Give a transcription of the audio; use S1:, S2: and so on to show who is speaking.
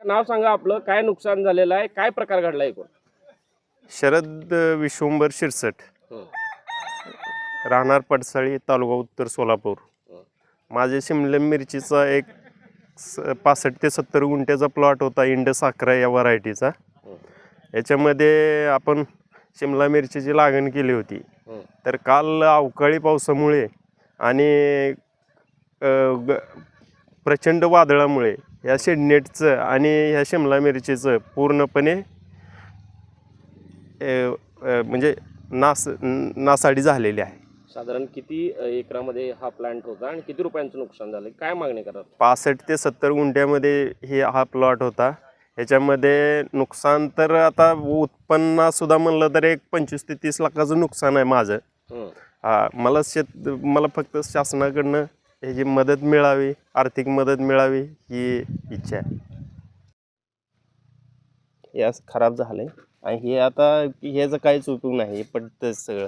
S1: नाव सांगा आपलं, काय नुकसान झालेलं आहे, काय प्रकार घडला एकूण?
S2: शरद विश्वंभर शिरसट,
S1: हं,
S2: राहणार पडसाळी, तालुका उत्तर सोलापूर.
S1: हं,
S2: माझे शिमला मिरचीचा एक 65 ते 70 गुंठ्याचा प्लॉट होता, इंड साखरा या व्हरायटीचा.
S1: हं,
S2: याच्यामध्ये आपण शिमला मिरचीची लागण केली होती.
S1: हं,
S2: तर काल अवकाळी पावसामुळे आणि अ, ग प्रचंड वादळामुळे या शेडनेटचं आणि ह्या शिमला मिरचीचं पूर्णपणे म्हणजे नासाडी झालेली आहे.
S1: साधारण किती एकरामध्ये हा प्लांट होता आणि किती रुपयांचं नुकसान झालं, काय मागणी करतात?
S2: 65 ते 70 गुंठ्यामध्ये हा प्लॉट होता. ह्याच्यामध्ये नुकसान तर आता उत्पन्नासुद्धा म्हणलं तर एक 25 ते 30 लाखाचं नुकसान आहे माझं.
S1: हं.
S2: मला फक्त शासनाकडनं ह्याची मदत मिळावी, आर्थिक मदत मिळावी ही इच्छा आहे. हे असं खराब झालं आहे आणि हे आता ह्याचं काहीच उपयोग नाही, हे पडतं सगळं.